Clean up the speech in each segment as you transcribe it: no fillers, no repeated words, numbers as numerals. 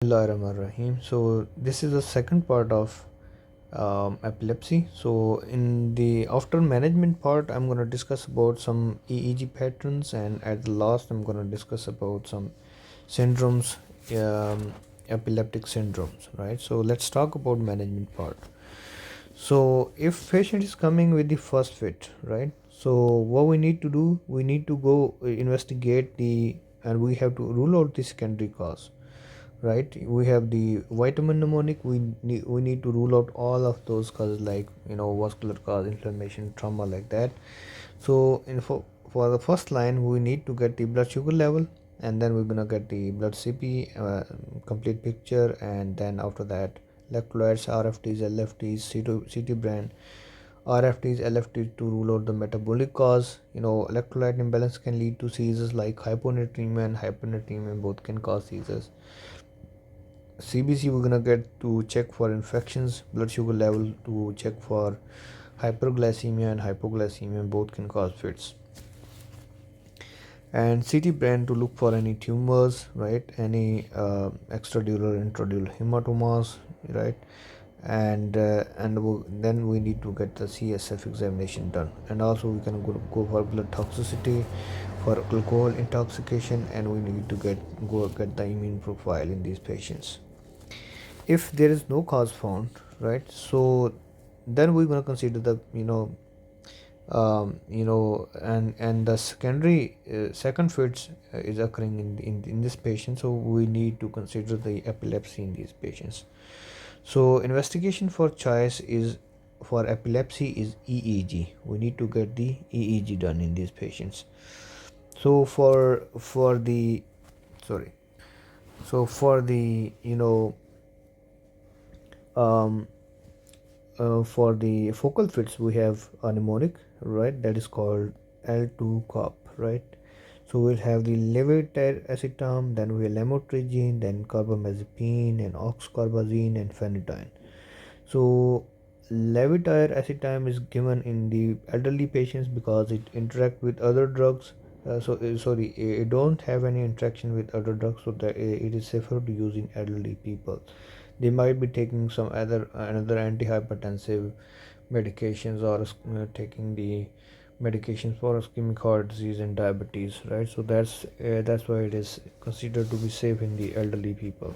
Bismillahirrahmanirrahim. So this is the second part of epilepsy. So in the after management part, I'm going to discuss about some EEG patterns, and at the last, I'm going to discuss about some syndromes, epileptic syndromes. Right. So let's talk about management part. So if patient is coming with the first fit, right? So what we need to do, we need to go investigate and we have to rule out the secondary cause, right? We have the vitamin mnemonic. We need to rule out all of those causes, like vascular cause, inflammation, trauma, like that. So for the first line, we need to get the blood sugar level, and then we're gonna get the blood CP, complete picture, and then after that electrolytes, RFTs, LFTs, CT brand, RFTs, LFTs to rule out the metabolic cause. Electrolyte imbalance can lead to seizures, like hyponatremia and hypernatremia both can cause seizures. CBC we're gonna get to check for infections, blood sugar level to check for hyperglycemia and hypoglycemia both can cause fits, and CT brand to look for any tumors, right? Any extradural, intradural hematomas, right? And then we need to get the CSF examination done, and also we can go for blood toxicity, for alcohol intoxication, and we need to get the immune profile in these patients. If there is no cause found, right? So then we're going to consider the and the secondary second fits is occurring in this patient, so we need to consider the epilepsy in these patients. So investigation for choice is for epilepsy is EEG. We need to get the EEG done in these patients. So for the sorry so for the um, for the focal fits, we have a mnemonic, right? That is called L2 cop, right? So we'll have the levetiracetam, then we have lamotrigine, then carbamazepine, and oxcarbazine, and phenytoin. So levetiracetam is given in the elderly patients because it interact with other drugs. Sorry, it don't have any interaction with other drugs, so that it is safer to use in elderly people. They might be taking some another antihypertensive medications, or taking the medications for ischemic heart disease and diabetes, right? So that's why it is considered to be safe in the elderly people.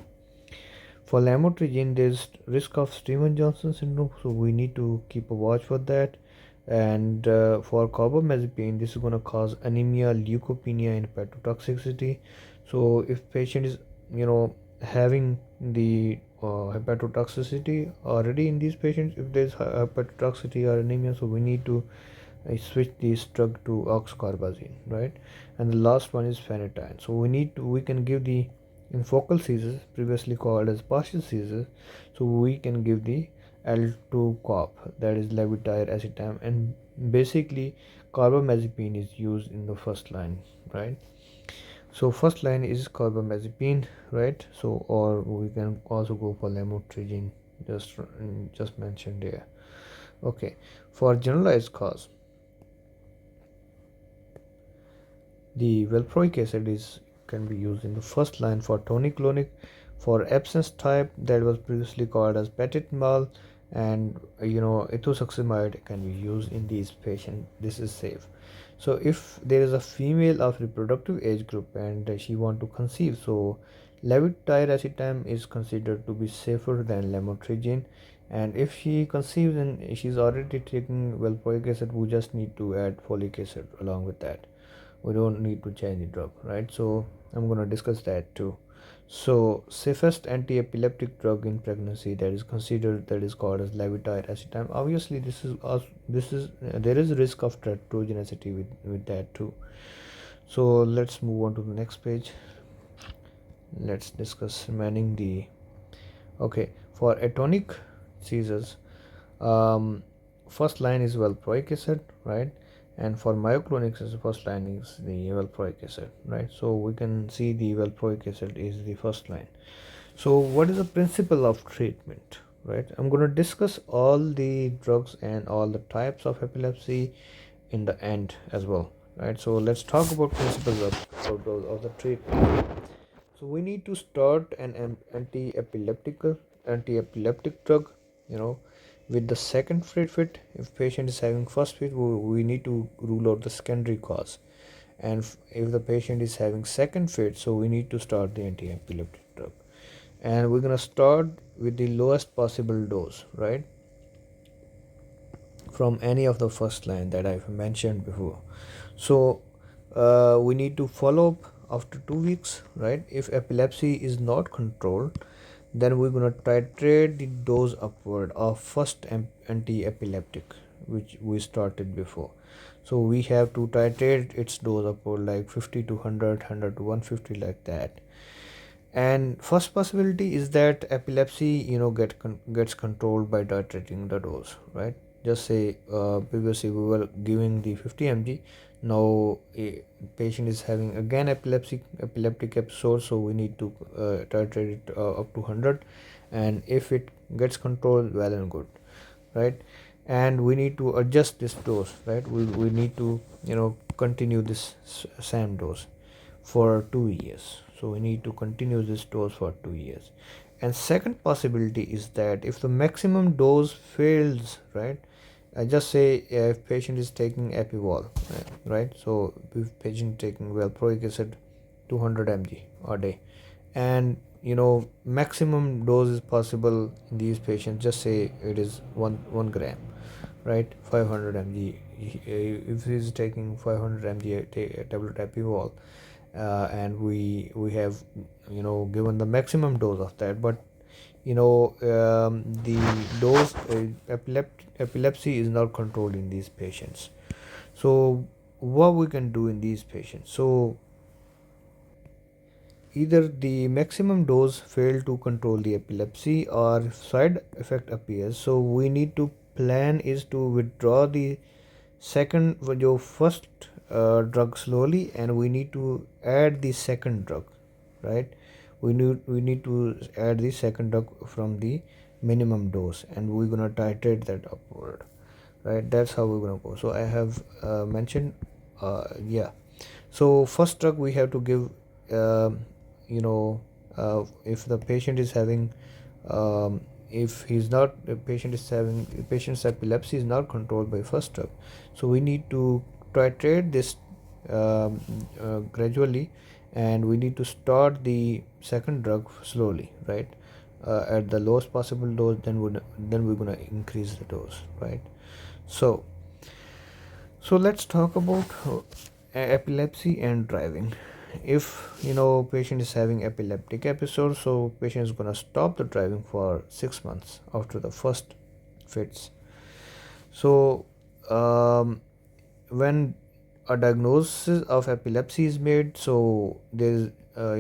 For lamotrigine, there's risk of Steven-Johnson syndrome, so we need to keep a watch for that. And for carbamazepine, this is going to cause anemia, leukopenia, and hepatotoxicity. So if patient is having the hepatotoxicity already in these patients, if there's hepatotoxicity or anemia, so we need to switch this drug to oxcarbazine, right? And the last one is phenytoin. So we can give the in focal seizures, previously called as partial seizures, so we can give the L2 cop, that is levetiracetam, and basically carbamazepine is used in the first line, right? So first line is carbamazepine, right? So or we can also go for lamotrigine, just mentioned here. Okay, for generalized cause, the valproic acid is can be used in the first line for tonic-clonic. For absence type, that was previously called as paracetamol, and ethosuximide can be used in these patients. This is safe. So if there is a female of reproductive age group and she want to conceive, so levetiracetam is considered to be safer than lamotrigine. And if she conceives and she's already taking valproic acid, we just need to add folic acid along with that. We don't need to change the drug, right? So I'm going to discuss that too. So safest anti-epileptic drug in pregnancy that is considered, that is called as levetiracetam. Obviously this is there is risk of teratogenicity with that too. So let's move on to the next page. Let's discuss remaining the okay. For atonic seizures, first line is valproic acid, right? And for myoclonic, the first line is the valproic acid, right? So we can see the valproic acid is the first line. So what is the principle of treatment, right? I'm going to discuss all the drugs and all the types of epilepsy in the end as well, right? So let's talk about principles of the treatment. So we need to start an anti-epileptic drug, you know, with the second fit. If patient is having first fit, we need to rule out the secondary cause. And if the patient is having second fit, so we need to start the anti-epileptic drug. And we're gonna start with the lowest possible dose, right? From any of the first line that I've mentioned before. So we need to follow up after 2 weeks, right? If epilepsy is not controlled, then we're gonna titrate the dose upward of first anti-epileptic, which we started before. So we have to titrate its dose upward like 50 to 100, 100 to 150, like that. And first possibility is that epilepsy, gets controlled by titrating the dose, right? Just say previously we were giving the 50 mg. Now a patient is having again epileptic episode, so we need to titrate it up to 100. And if it gets controlled, well and good, right? And we need to adjust this dose, right? We need to continue this same dose for 2 years. So we need to continue this dose for 2 years. And second possibility is that if the maximum dose fails, right? I just say if patient is taking Epivol, right? So if patient taking valproic acid 200 mg a day, and maximum dose is possible in these patients. Just say it is one gram, right? 500 mg. If he is taking 500 mg tablet Epivol, and we have given the maximum dose of that, but the dose epilepsy is not controlled in these patients. So what we can do in these patients? So either the maximum dose failed to control the epilepsy or side effect appears, so we need to plan is to withdraw the second your first drug slowly, and we need to add the second drug, right? We need to add the second drug from the minimum dose, and we're gonna titrate that upward, right? That's how we're gonna go. So I have mentioned, yeah. So first drug we have to give, you know if the patient is having, if he's not the patient is having the patient's epilepsy is not controlled by first drug, so we need to titrate this gradually, and we need to start the second drug slowly, right? At the lowest possible dose, then we're gonna increase the dose, right? So so let's talk about epilepsy and driving. If patient is having epileptic episode, so patient is gonna stop the driving for 6 months after the first fits. So when a diagnosis of epilepsy is made, so there's uh,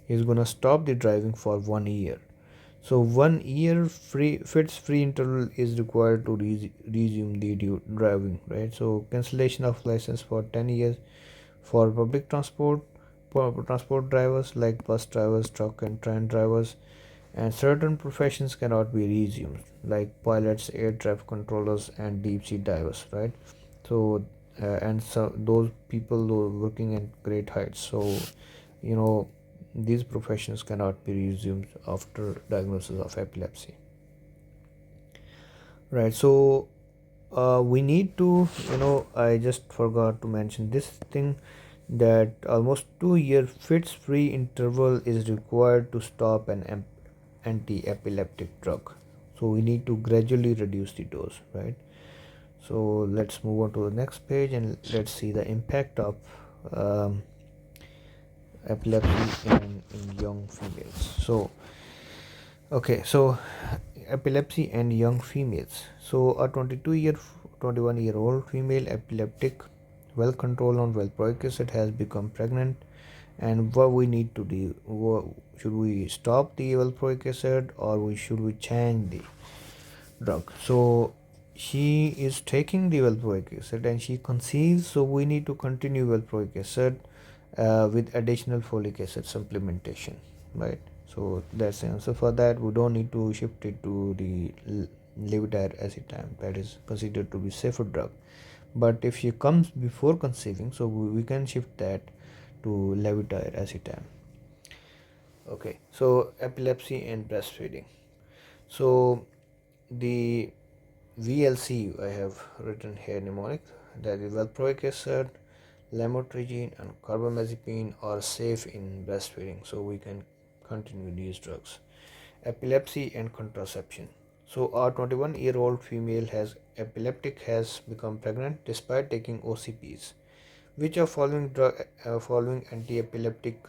he's gonna stop the driving for 1 year. So 1 year free interval is required to resume the driving, right? So cancellation of license for 10 years for public transport, transport drivers like bus drivers, truck and train drivers, and certain professions cannot be resumed like pilots, air traffic controllers, and deep sea divers, right? So and so those people who are working at great heights, so you know these professions cannot be resumed after diagnosis of epilepsy, right? So we need to, I just forgot to mention this thing, that almost 2 year fits free interval is required to stop an anti-epileptic drug. So we need to gradually reduce the dose, right? So let's move on to the next page and let's see the impact of um, epilepsy in young females. So okay, so epilepsy and young females. So a 21-year-old female epileptic, well controlled on valproic acid, has become pregnant. And what we need to do? Should we stop the valproic acid, or should we change the drug? So she is taking the valproic acid and she conceives, so we need to continue valproic acid with additional folic acid supplementation, right? So that's the answer for that. We don't need to shift it to the levetiracetam, that is considered to be safer drug. But if she comes before conceiving, so we can shift that to levetiracetam. Okay, so epilepsy and breastfeeding. So the VLC I have written here mnemonic, that is valproic acid, lamotrigine and carbamazepine are safe in breastfeeding, so we can continue these drugs. Epilepsy and contraception. So our 21-year-old female has epileptic has become pregnant despite taking OCPs. Which of following anti-epileptic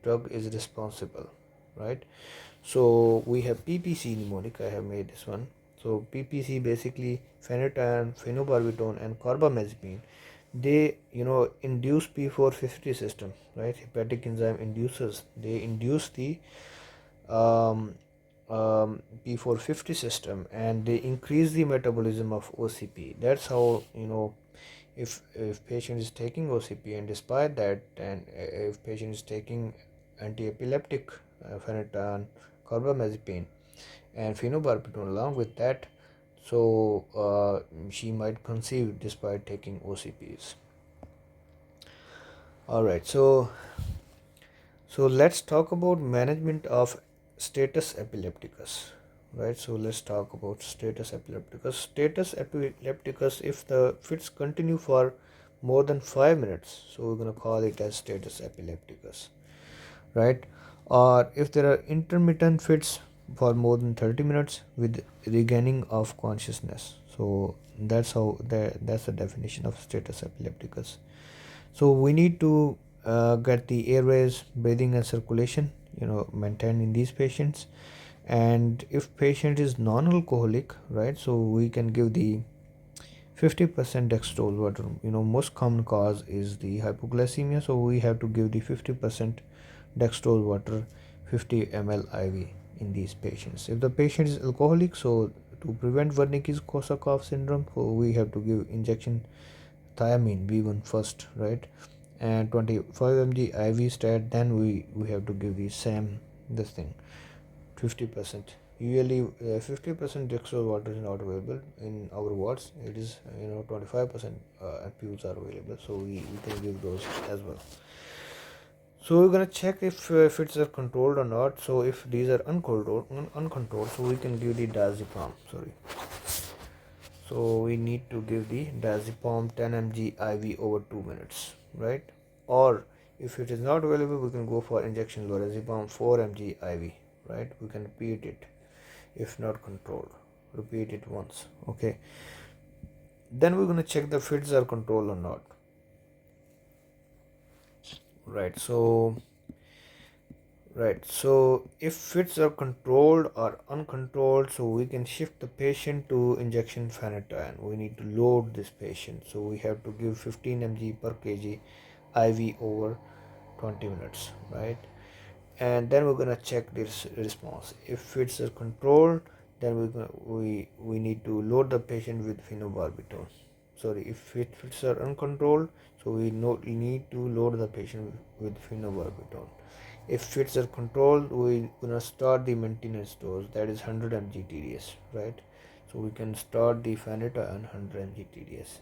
drug is responsible, right? So we have PPC mnemonic. I have made this one. So PPC basically phenytoin, phenobarbital, and carbamazepine. They induce P450 system, right? Hepatic enzyme induces. They induce the um, P450 system, and they increase the metabolism of OCP. That's how if patient is taking OCP, and despite that, and if patient is taking anti-epileptic phenytoin, carbamazepine, and phenobarbital along with that, so she might conceive despite taking OCPs. All right, so let's talk about management of status epilepticus. Right, so let's talk about status epilepticus. Status epilepticus, if the fits continue for more than 5 minutes, so we're going to call it as status epilepticus, right? Or if there are intermittent fits for more than 30 minutes with regaining of consciousness. So that's the definition of status epilepticus. So we need to get the airways, breathing and circulation maintained in these patients. And if patient is non-alcoholic, right, so we can give the 50% dextrose water. Most common cause is the hypoglycemia, so we have to give the 50% dextrose water, 50 ml IV in these patients. If the patient is alcoholic, so to prevent Wernicke-Korsakoff syndrome, so we have to give injection thiamine B1 first, right, and 25 mg IV stat. Then we have to give the same this thing 50%. Usually 50% dextrose water is not available in our wards. It is 25% ampules are available, so we can give those as well. So we're gonna check if fits are controlled or not. So if these are uncontrolled, so we can give the diazepam. So we need to give the diazepam 10 mg IV over 2 minutes, right? Or if it is not available, we can go for injection lorazepam 4 mg IV, right? We can repeat it if not controlled. Repeat it once, okay? Then we're going to check the fits are controlled or not, right? So if fits are controlled or uncontrolled, so we can shift the patient to injection phenytoin. We need to load this patient, so we have to give 15 mg per kg IV over 20 minutes, right? And then we're gonna check this response. If fits are controlled, then we need to load the patient with phenobarbital. If fits are uncontrolled, so we need to load the patient with phenobarbital. If fits are controlled, we're gonna start the maintenance dose, that is 100 mg TDS, right? So we can start the phenytoin 100 mg TDS.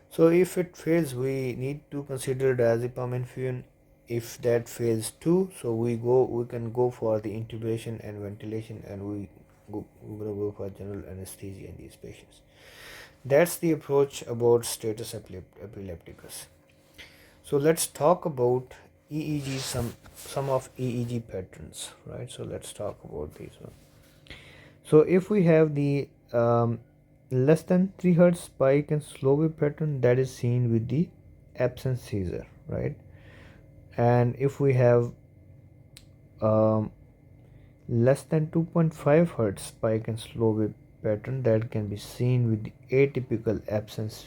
So if it fails, we need to consider diazepam infusion. If that fails too, so we can go for the intubation and ventilation, and we're gonna go for general anesthesia in these patients. That's the approach about status epilepticus. So let's talk about EEG, some of EEG patterns, right? So let's talk about these one. So if we have the less than 3 hertz spike and slow wave pattern, that is seen with the absence seizure, right? And if we have less than 2.5 hertz spike and slow wave pattern, that can be seen with the atypical absence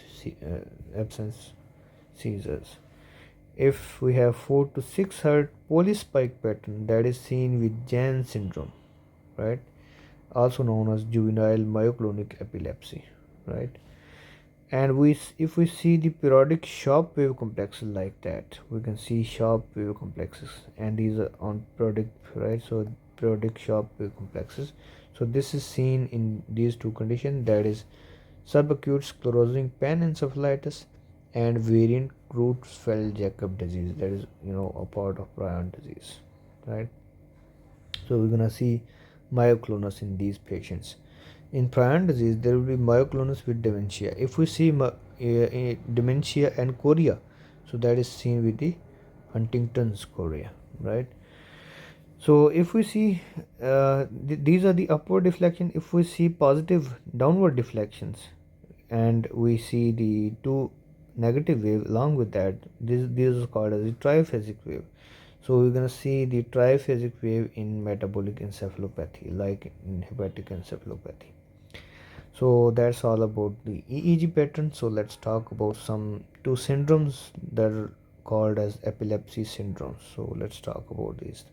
seizures. If we have 4 to 6 hertz polyspike pattern, that is seen with Jan syndrome, right? Also known as juvenile myoclonic epilepsy, right? And if we see the periodic sharp wave complexes like that, we can see sharp wave complexes, and these are on periodic, right? So periodic sharp wave complexes. So this is seen in these two conditions, that is subacute sclerosing panencephalitis and variant Creutzfeldt-Jakob disease, that is a part of prion disease, right? So we're gonna see myoclonus in these patients. In prion disease, there will be myoclonus with dementia. If we see dementia and chorea, so that is seen with the Huntington's chorea, right? So if we see these are the upward deflection. If we see positive downward deflections, and we see the two negative wave along with that, this is called as the triphasic wave. So we're gonna see the triphasic wave in metabolic encephalopathy, like in hepatic encephalopathy. So that's all about the EEG pattern. So let's talk about some two syndromes that are called as epilepsy syndromes. So let's talk about these.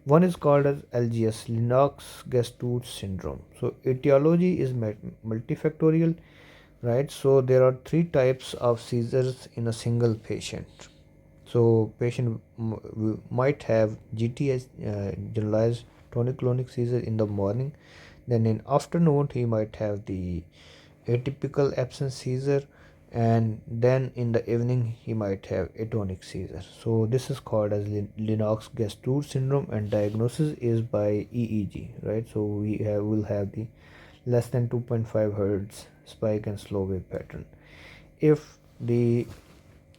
One is called as LGS, Lennox-Gastaut syndrome. So etiology is multifactorial, right? So there are three types of seizures in a single patient. So patient might have GTS, generalized tonic-clonic seizure in the morning. Then in afternoon he might have the atypical absence seizure, and then in the evening he might have atonic seizure. So this is called as Lennox-Gastaut syndrome, and diagnosis is by EEG, right? So will have the less than 2.5 hertz spike and slow wave pattern. If the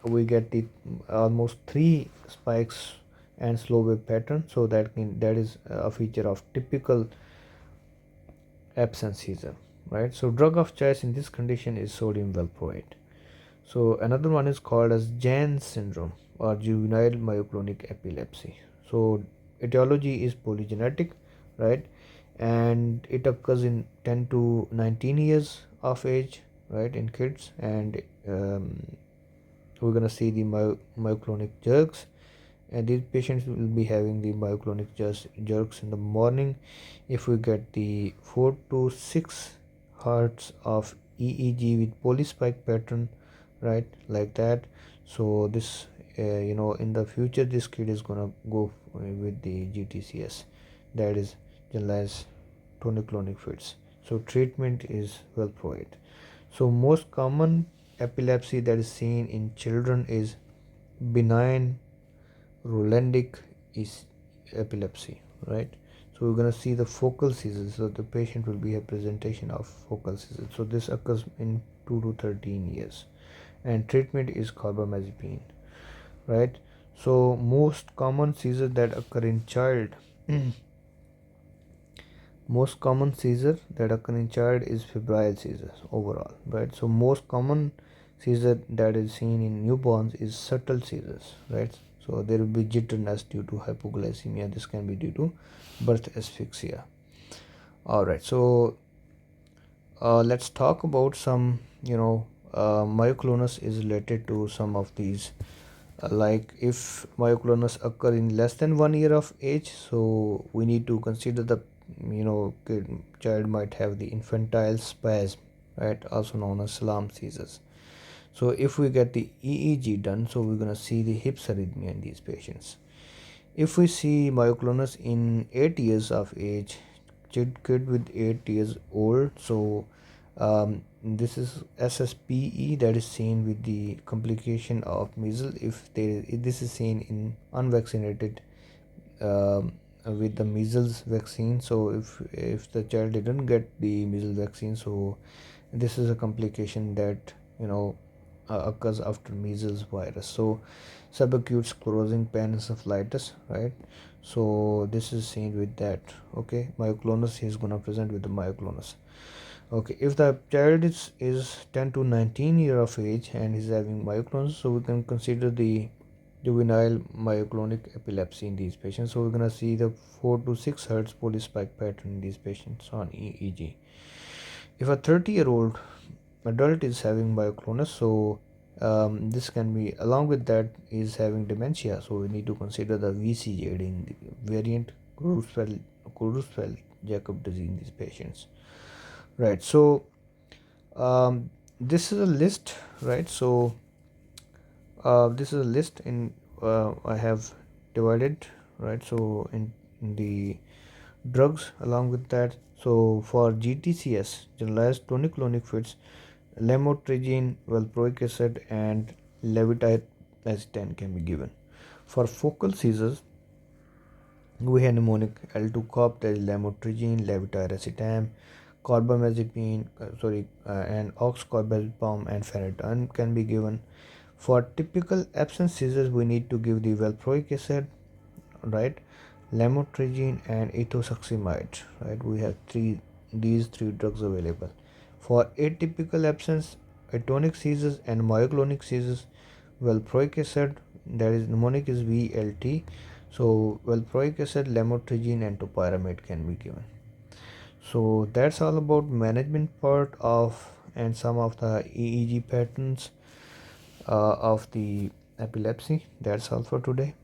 we get the almost three spikes and slow wave pattern, so that is a feature of typical absence seizure, right? So drug of choice in this condition is sodium valproate. So another one is called as Jan's syndrome or juvenile myoclonic epilepsy. So etiology is polygenetic, right? And it occurs in 10 to 19 years of age, right, in kids. And we're gonna see the myoclonic jerks, and these patients will be having the myoclonic jerks in the morning. If we get the 4 to 6 hertz of EEG with polyspike pattern, right, like that. So this in the future this kid is gonna go with the GTCS, that is generalized tonic-clonic fits. So treatment is valproate. So most common epilepsy that is seen in children is benign Rolandic is epilepsy, right? So we're gonna see the focal seizures. So the patient will be a presentation of focal seizures. So this occurs in 2 to 13 years, and treatment is carbamazepine, right? So most common seizures that occur in child, most common seizure that occur in child is febrile seizures overall, right? So most common seizure that is seen in newborns is subtle seizures, right? So there will be jitterness due to hypoglycemia. This can be due to birth asphyxia. All right, so let's talk about some, myoclonus is related to some of these. Like if myoclonus occur in less than 1 year of age, so we need to consider the child might have the infantile spasm, right, also known as Salam seizures. So if we get the EEG done, so we're gonna see the hips arrhythmia in these patients. If we see myoclonus in 8 years of age, kid with 8 years old, so this is SSPE that is seen with the complication of measles. If this is seen in unvaccinated with the measles vaccine. So if the child didn't get the measles vaccine, so this is a complication that occurs after measles virus. So subacute sclerosing panencephalitis, right? So this is seen with that. Okay, myoclonus, he's gonna present with the myoclonus. Okay, if the child is 10 to 19 year of age and is having myoclonus, so we can consider the juvenile myoclonic epilepsy in these patients. So we're gonna see the 4 to 6 hertz polyspike pattern in these patients on EEG. If a 30-year-old adult is having myoclonus, so this can be, along with that, is having dementia. So we need to consider the VCJ in the variant Creutzfeldt-Jakob disease in these patients, right? So this is a list, right? So this is a list in I have divided, right? So in the drugs along with that. So for GTCS, generalized tonic-clonic fits, lamotrigine, valproic acid, and levetiracetam can be given. For focal seizures, we have mnemonic L2-COP, that is lamotrigine, levetiracetam, carbamazepine, and oxcarbazepam and phenytoin can be given. For typical absence seizures, we need to give the valproic acid, right, lamotrigine, and ethosuximide, right. We have these three drugs available. For atypical absence, atonic seizures and myoclonic seizures, valproic acid, that is mnemonic is VLT. So valproic acid, lamotrigine, and topiramate can be given. So that's all about management part of and some of the EEG patterns of the epilepsy. That's all for today.